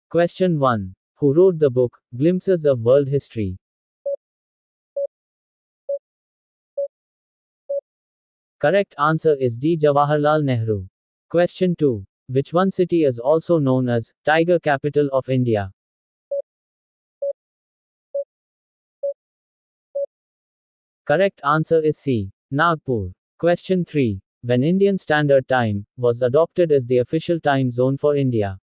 Question 1. Who wrote the book, Glimpses of World History? Correct answer is D. Jawaharlal Nehru. Question 2. Which one city is also known as Tiger Capital of India? Correct answer is C. Nagpur. Question 3. When Indian Standard Time was adopted as the official time zone for India?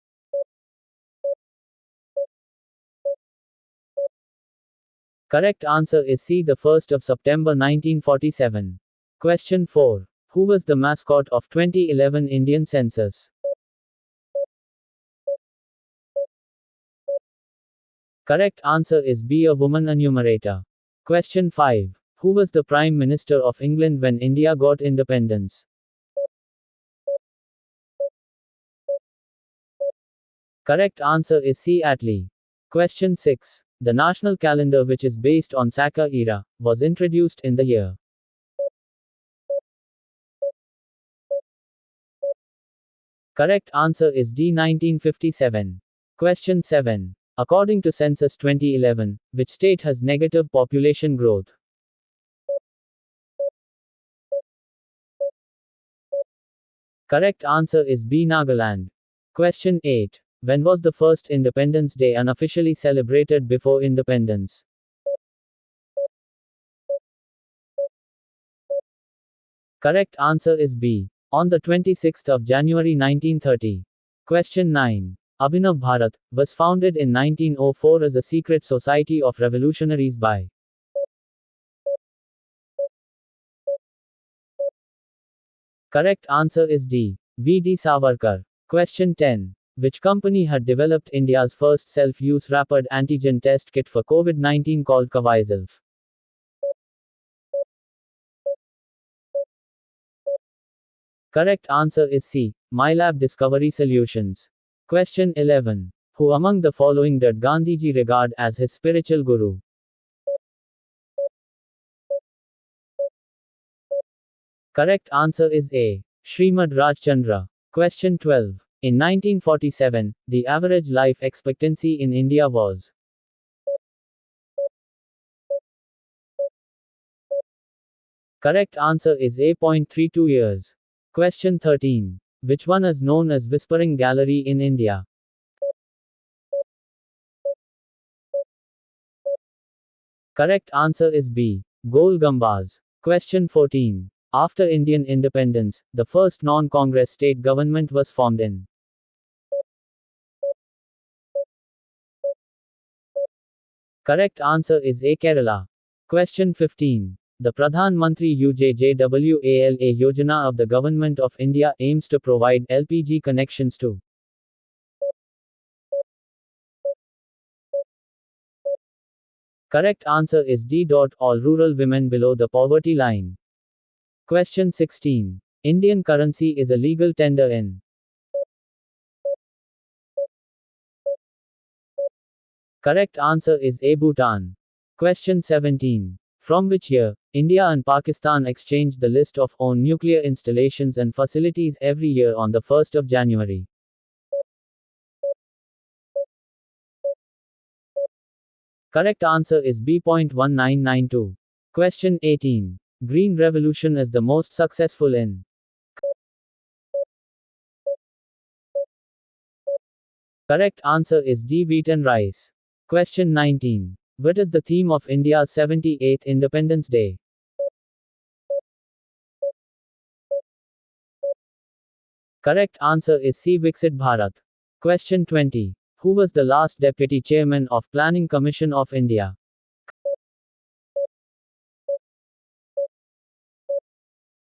Correct answer is C. The 1st of September 1947. Question 4. Who was the mascot of 2011 Indian census? Correct answer is B. A woman enumerator. Question 5. Who was the Prime Minister of England when India got independence? Correct answer is C. Attlee. Question 6. The national calendar, which is based on Saka era, was introduced in the year. Correct answer is D. 1957. Question 7. According to Census 2011, which state has negative population growth? Correct answer is B. Nagaland. Question 8. When was the first Independence Day unofficially celebrated before independence? Correct answer is B. On the 26th of January 1930. Question 9. Abhinav Bharat was founded in 1904 as a secret society of revolutionaries by? Correct answer is D. V. D. Savarkar. Question 10. Which company had developed India's first self-use rapid antigen test kit for COVID-19 called Coviself? Correct answer is C. MyLab Discovery Solutions. Question 11. Who among the following did Gandhiji regard as his spiritual guru? Correct answer is A. Srimad Rajchandra. Question 12. In 1947, the average life expectancy in India was? Correct answer is A.32 years. Question 13. Which one is known as Whispering Gallery in India? Correct answer is B. Gol Gumbaz. Question 14. After Indian independence, the first non-Congress state government was formed in? Correct answer is A. Kerala. Question 15. The Pradhan Mantri Ujjwala Yojana of the Government of India aims to provide LPG connections to? Correct answer is D. All rural women below the poverty line. Question 16. Indian currency is a legal tender in? Correct answer is A. Bhutan. Question 17. From which year, India and Pakistan exchanged the list of own nuclear installations and facilities every year on the 1st of January? Correct answer is B.1992. Question 18. Green Revolution is the most successful in? Correct answer is D. Wheat and rice. Question 19. What is the theme of India's 78th Independence Day? Correct answer is C. Viksit Bharat. Question 20. Who was the last Deputy Chairman of Planning Commission of India?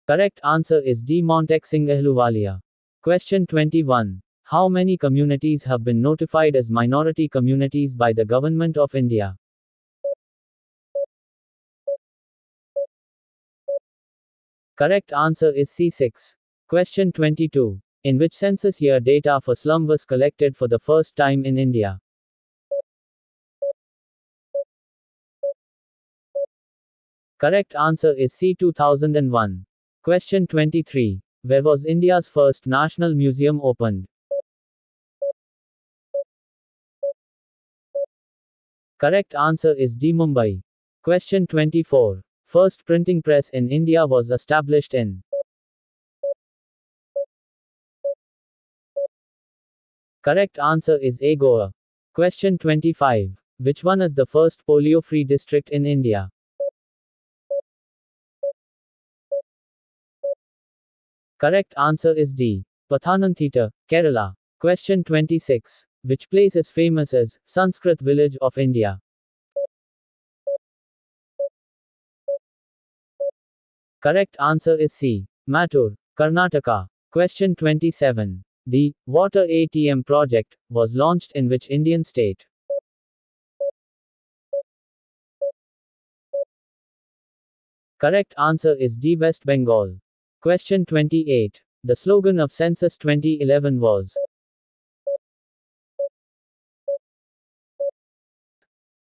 Correct answer is D. Montek Singh Ahluwalia. Question 21. How many communities have been notified as minority communities by the Government of India? Correct answer is C6. Question 22. In which census year data for slum was collected for the first time in India? Correct answer is C. 2001. Question 23. Where was India's first national museum opened? Correct answer is D. Mumbai. Question 24. First printing press in India was established in. Correct answer is A. Goa. Question 25. Which one is the first polio-free district in India? Correct answer is D. Pathanamthitta, Kerala. Question 26. Which place is famous as Sanskrit village of India? Correct answer is C. Mattur, Karnataka. Question 27. The Water ATM project was launched in which Indian state? Correct answer is D. West Bengal. Question 28. The slogan of Census 2011 was.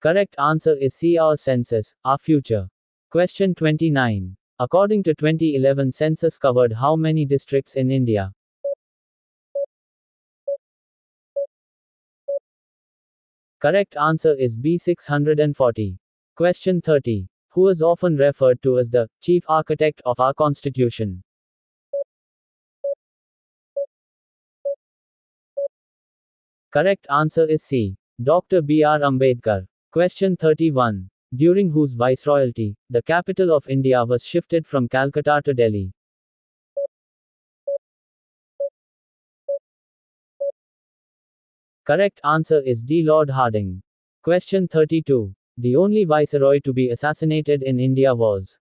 Correct answer is C. Our census, our future. Question 29. According to 2011 census covered how many districts in India? Correct answer is B. 640. Question 30. Who is often referred to as the chief architect of our constitution? Correct answer is C. Dr. B.R. Ambedkar. Question 31. During whose viceroyalty, the capital of India was shifted from Calcutta to Delhi? Correct answer is D. Lord Hardinge. Question 32. The only viceroy to be assassinated in India was.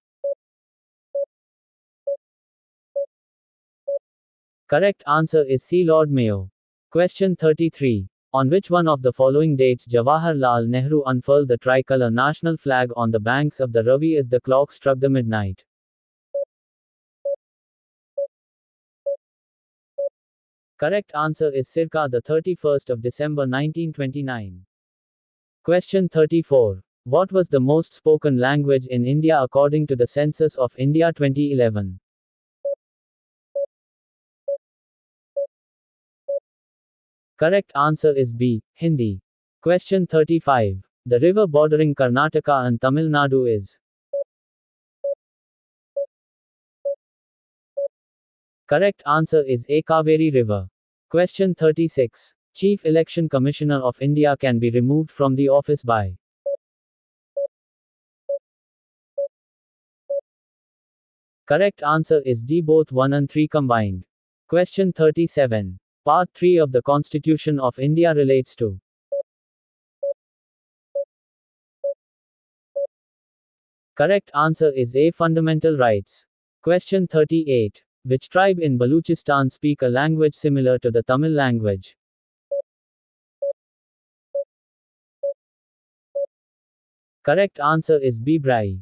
Correct answer is C. Lord Mayo. Question 33. On which one of the following dates Jawaharlal Nehru unfurled the tricolor national flag on the banks of the Ravi as the clock struck the midnight? Correct answer is circa the 31st of December 1929. Question 34. What was the most spoken language in India according to the Census of India 2011? Correct answer is B. Hindi. Question 35. The river bordering Karnataka and Tamil Nadu is. Correct answer is A. Kaveri River. Question 36. Chief Election Commissioner of India can be removed from the office by. Correct answer is D. Both 1 and 3 combined. Question 37. Part 3 of the Constitution of India relates to. Correct answer is A. Fundamental rights. Question 38. Which tribe in Baluchistan speak a language similar to the Tamil language? Correct answer is B. Brai.